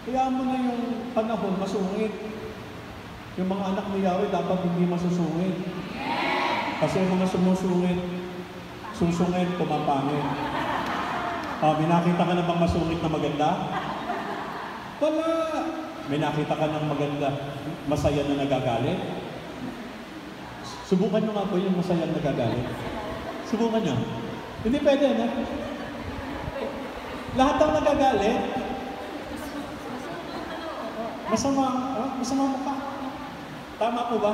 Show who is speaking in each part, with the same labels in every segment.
Speaker 1: Kaya mo na yung panahon masungit. Yung mga anak ni Yahweh dapat hindi masusungit. Kasi yung mga sumusungit, susungit, pumapangit. May nakita ka na bang masungit na maganda? Wala. May nakita ka ng maganda, masaya na nagagalit? Subukan nyo nga po yung masaya na nagagalit. Subukan nyo. Hindi pwede, na? Lahat ng nagagalit, masama mukha. Tama po ba?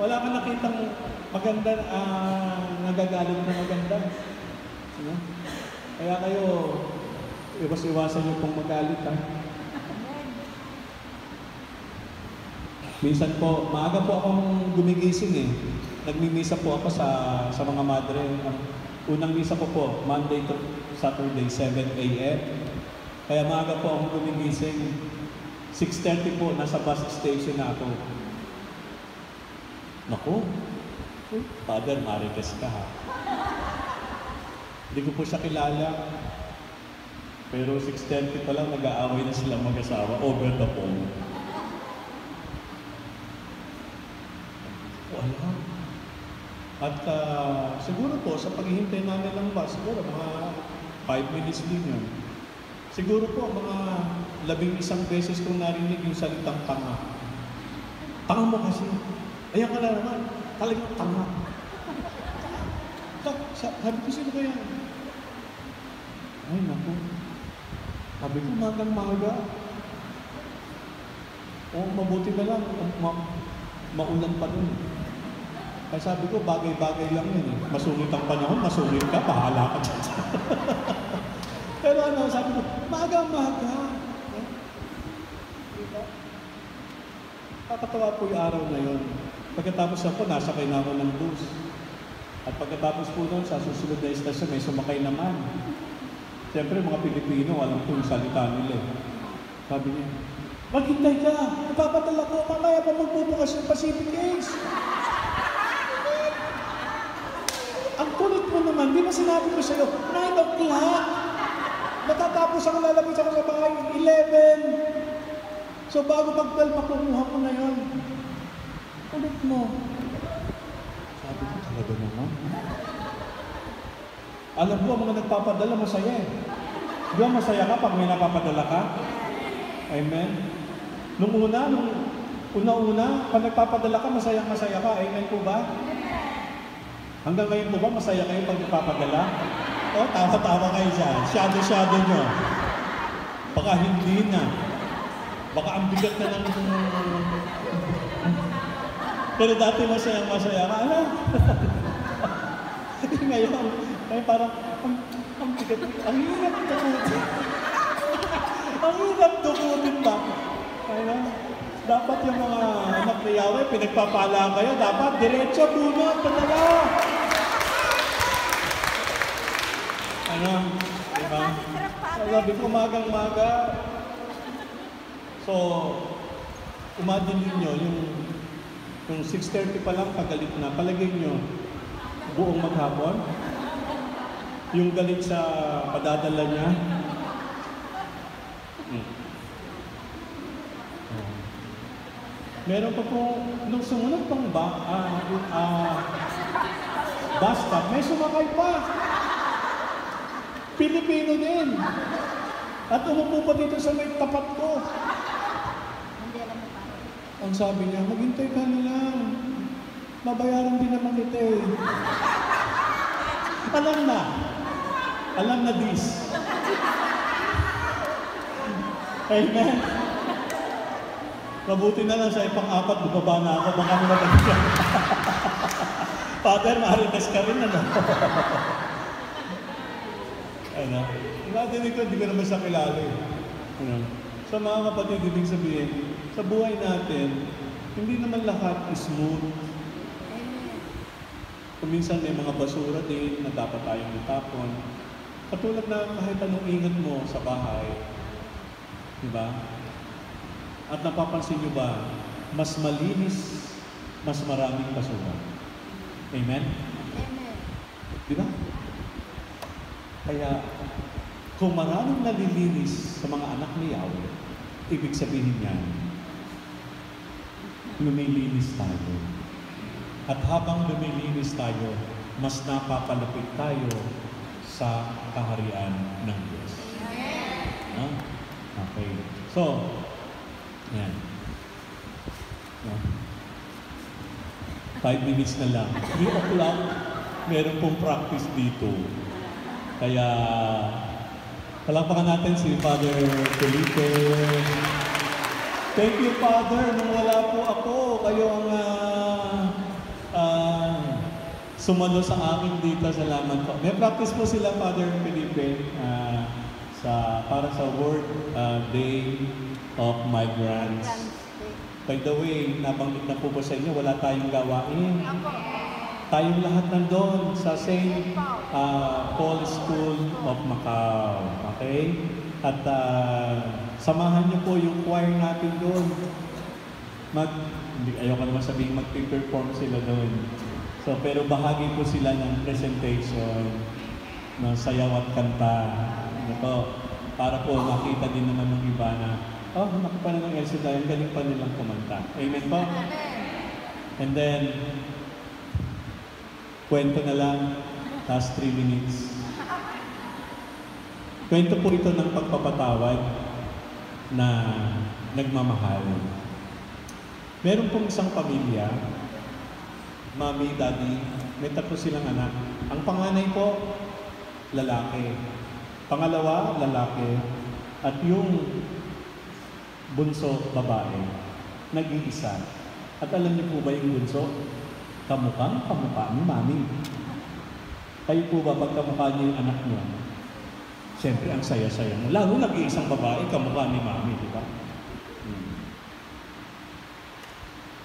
Speaker 1: Wala ka nakitang maganda, nagagalit na maganda. Kaya kayo, iwas-iwasan nyo pong magalit, ha? Minsan po, maaga po akong gumigising eh. Nagmimisa po ako sa mga madre. Unang misa ko po, Monday to Saturday, 7 a.m. Kaya maaga po akong gumigising. 6:30 po, nasa bus station na ako. Naku, Father, marites ka ha. Hindi ko po siya kilala. Pero 6:30 pa lang, nag-aaway na silang mag-asawa over the phone. Wala. At siguro po, sa paghihintay namin ng bus, siguro mga 5 minutes din yun. Siguro po, mga 11 beses kong narinig yung salitang tanga. Tanga mo kasi. Ayan ka na naman. Talagang tanga. Sabi ko, sino kaya? Ay, naku. Sabi ko, magang-maga. O, mabuti na lang. Maulan pa nun. Kaya sabi ko, bagay-bagay lang yun. Masungit ang panahon, masungit ka, pahala ka dyan. Pero ano, sabi ko, maga-maga. Kakatawa po yung araw na yun. Pagkatapos ako, nasakay na ako ng bus. At pagkatapos po nun, sa susunod na istasyon, may sumakay naman. Siyempre, mga Pilipino, alam ko yung salita nila. Sabi niya, maghintay ka, ipapadala ko, mamaya pa magbubukas yung Pacific Ace. Ang kulit mo naman, di ba sinabi ko sa'yo, 9 o'clock. Matatapos ako, lalabas ako sa bahay, 11. So bago mag-12, makukuha ko na yun. Kulit mo. Sabi ko, talaga naman. Alam ko, mga nagpapadala, masaya eh. Di ba masaya ka pag may napapadala ka? Amen? Nung una-una, pag nagpapadala ka, masaya-masaya ka. Amen po ba? Hanggang ngayon po ba, masaya kayo pag nagpapadala? O, tawa-tawa kayo dyan. Shadow-shadow nyo. Baka hindi na. Baka ang bigat na lang. Pero dati masaya-masaya ka. Ano? Ngayon parang, ang bigat. Ang hirap dumutin. Ang hirap dumutin ba? Kaya, dapat yung mga anak ni Yahweh, pinagpapala kayo, dapat diretso, bunot, padala. Ano? Diba? Sabi ko, magang-maga. So, imagine ninyo, yung 6:30 pa lang, pagalit na. Palagay nyo, buong maghapon. Yung galit sa padadala niya. Meron pa po, nung sumunod pang bus stop, may sumakay pa. Pilipino din. At umupo pa dito sa may tapat ko. Ang sabi niya, maghintay ka na lang. Mabayaran din naman kita eh. Alam na this. Amen. Mabuti na lang sa ipang-apat, bubaba na ako, baka mo matagyan. Father, marites ka rin, ano? Ano? Nadinig ko, hindi ko naman siya kilala eh. Ano? So mga kapatid, ibig sabihin, sa buhay natin, hindi naman lahat is smooth. Kuminsan may mga basura din na dapat tayong itapon. Katulad na kahit anong ingat mo sa bahay. Diba? At napapansin nyo ba, mas malinis, mas maraming basura. Amen?
Speaker 2: Amen.
Speaker 1: Diba? Kaya, kung maraming nalilinis sa mga anak ni Yahweh, Ibig sabihin niya, lumilinis tayo. At habang lumilinis tayo, mas napapalapit tayo sa kaharian ng Diyos. No? Okay. So, yan. No? 5 minutes na lang. 3 o'clock, meron pong practice dito. Kaya, palakpakan natin si Father Felipe. Thank you, Father. Nung wala po ako, kayo ang sumalo sa akin dito. Salamat po. May practice po sila, Father Felipe, para sa World Day of Migrants. By the way, nabanggit na po ba sa inyo, wala tayong gawain. Tayong lahat nandun sa St. Paul School of Macau. Okay? At samahan niyo po yung choir natin doon. Ayoko naman sabihin mag-perform sila doon. So, pero bahagi po sila ng presentation, ng sayaw at kanta. Ito, para po makita din naman ng iba na, oh, nakapa na ng LC tayo, galing pa nilang kumanta. Amen po? And then, kwento na lang, last 3 minutes. Kwento po ito ng pagpapatawad na nagmamahal. Meron pong isang pamilya, Mami, Daddy, may 3 silang anak. Ang panganay po, lalaki. Pangalawa, lalaki. At yung bunso, babae. Nag-iisa. At alam niyo po ba yung bunso? Kamukha ni Mami. Kayo po ba pag kamukha niyo yung anak niyo? Siyempre, ang saya-saya mo. Lalo nag-iisang babae, kamukha ni Mami, di ba?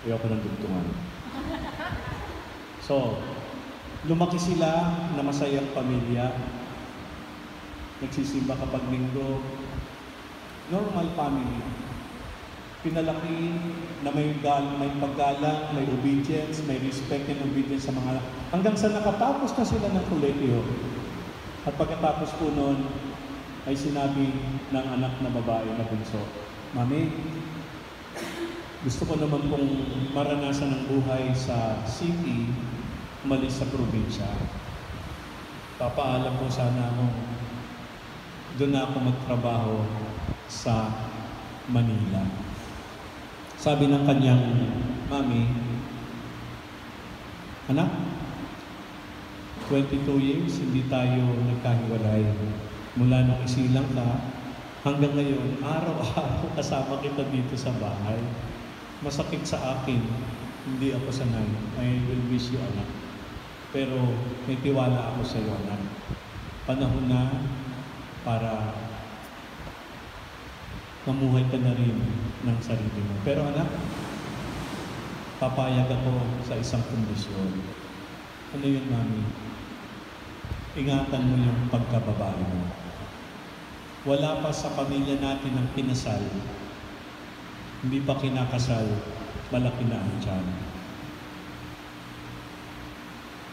Speaker 1: Ayoko ng dugtungan. So, lumaki sila na masayang pamilya. Nagsisimba kapag linggo. Normal family. Pinalaki na may paggalang, may obedience, may respect and obedience sa mga... Hanggang sa nakatapos na sila ng kolehiyo. At pagkatapos po noon, ay sinabi ng anak na babae na bunso, Mami, gusto ko naman pong maranasan ng buhay sa city, umalis sa probinsya. Papaalam po sana ako, doon na ako magtrabaho sa Manila. Sabi ng kanyang mami, anak, 22 years, hindi tayo nagkahiwalay. Mula nung isilang ka, hanggang ngayon, araw-araw kasama kita dito sa bahay. Masakit sa akin, hindi ako sanay. I will miss you, anak. Pero may tiwala ako sa iyo, anak. Panahon na para mamuhay ka na rin ng sarili mo. Pero anak, papayag ako sa isang kondisyon. Ano yun, Mami? Ingatan mo yung pagkababae mo. Wala pa sa pamilya natin ang kinasal. Hindi pa kinakasal, malaki na ang tiyan.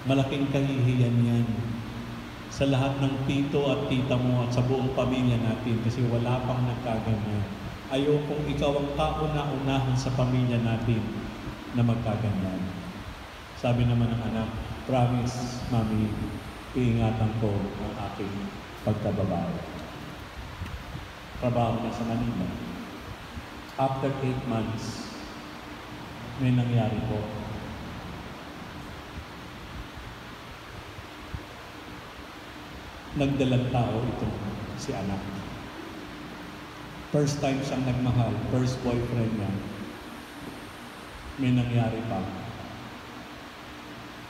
Speaker 1: Malaking kahihiyan yan sa lahat ng tito at tita mo at sa buong pamilya natin kasi wala pang nagkaganyan. Ayokong ikaw ang kauna-unahan sa pamilya natin na magkaganyan. Sabi naman ng anak, promise, Mami, iingatan ko ang aking pagkababae. Trabaho na sa Manila. After 8 months, may nangyari po. Nagdalang tao itong si anak. First time siyang nagmahal, first boyfriend niya. May nangyari pa.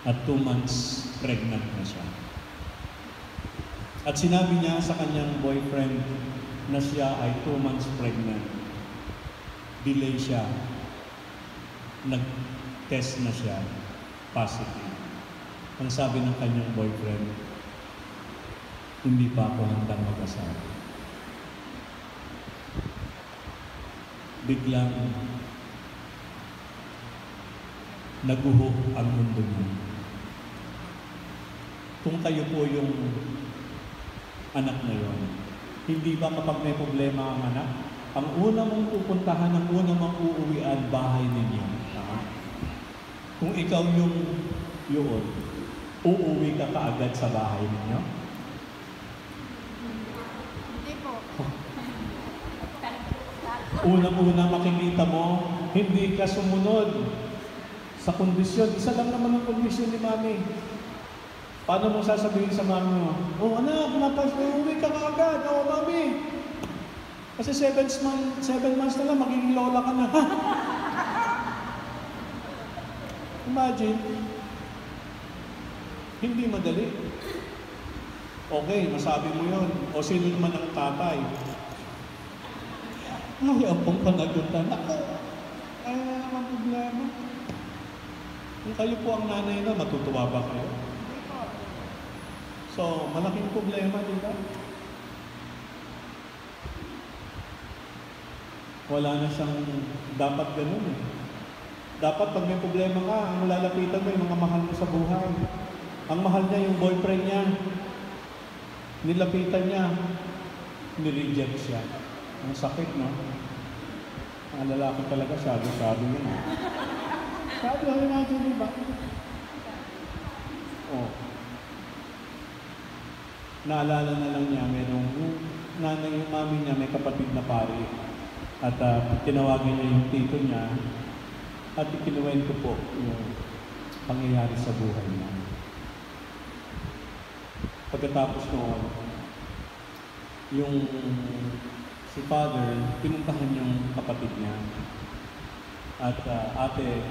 Speaker 1: At 2 months, pregnant na siya. At sinabi niya sa kanyang boyfriend na siya ay 2 months pregnant. Delay siya. Nag-test na siya. Positive. Ang sabi ng kanyang boyfriend, hindi pa ako handang mag-asawa. Biglang naguho ang mundo niya. Kung kayo po yung anak na yon, hindi ba kapag may problema ang anak, ang una mong pupuntahan, ang una mong uuwian, bahay ninyo. Kung ikaw yung yun, uuwi ka kaagad sa bahay ninyo?
Speaker 2: Hindi po.
Speaker 1: Unang-una makikita mo, hindi ka sumunod sa kondisyon. Isa lang naman ang kondisyon ni Mami. Paano mo sasabihin sa Mami mo? Oh anak, uuwi ka kaagad. Oh Mami. Kasi 7 months na lang, magiging lola ka na. Imagine, hindi madali. Okay, masabi mo yon. O sino naman ang tatay? Ayaw pong panagutan. Ako, ayaw na naman problema. Kung kayo po ang nanay na, matutuwa ba kayo? So, malaking problema, di ba? Wala na siyang dapat ganun eh. Dapat pag may problema ka, ang lalapitan mo yung mga mahal mo sa buhay. Ang mahal niya yung boyfriend niya. Nilapitan niya. Nireject siya. Ang sakit, no? Ang lalaki talaga, sabi yun. Sabi yun natin, di ba? Oh. Naalala na lang niya, merong nanay, yung mami niya, may kapatid na pari. At tinawagan niya yung tito niya at ikinuwento po yung pangyayari sa buhay niya. Pagkatapos noon, yung si father, pinuntahan yung kapatid niya. At ate,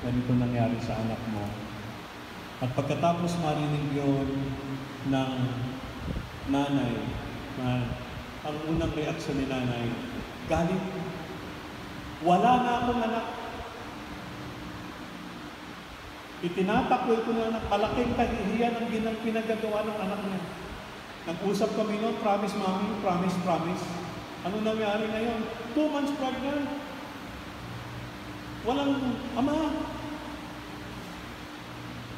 Speaker 1: ganito nangyari sa anak mo. At pagkatapos marinig yun ng nanay, ang unang reaksyon ni nanay, galit. Wala na akong anak. Itinatakwil ko na anak. Malaking kahihiyan ang pinagagawa ng anak niya. Nag-usap kami noon, promise mami, promise. Ano nangyari ngayon? 2 months pregnant. Walang ama.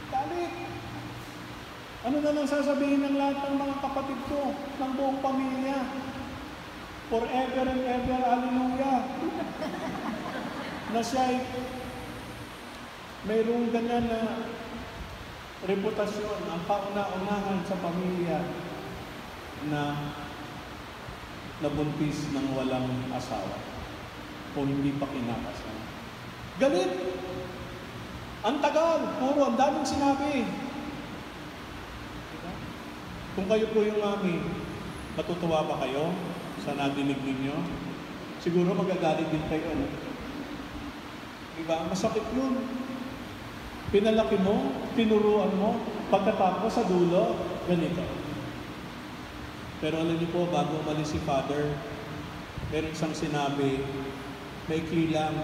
Speaker 1: Galit. Ano na lang sasabihin ng lahat ng mga kapatid ko, ng buong pamilya? Forever and ever, hallelujah. Na siya'y mayroong ganyan na reputasyon, ang kauna-unahan sa pamilya na nabuntis ng walang asawa o hindi pa kinakasal. Galit! Ang tagal, puro, ang daming sinabi. Diba? Kung kayo po yung mami, matutuwa ba kayo sa nadinig ninyo? Siguro magagalit din kayo. Diba? Masakit yun. Pinalaki mo, tinuruan mo, pagkatapos sa dulo, ganito. Pero alam niyo po, bago umalis si Father, meron siyang sinabi, may kilang,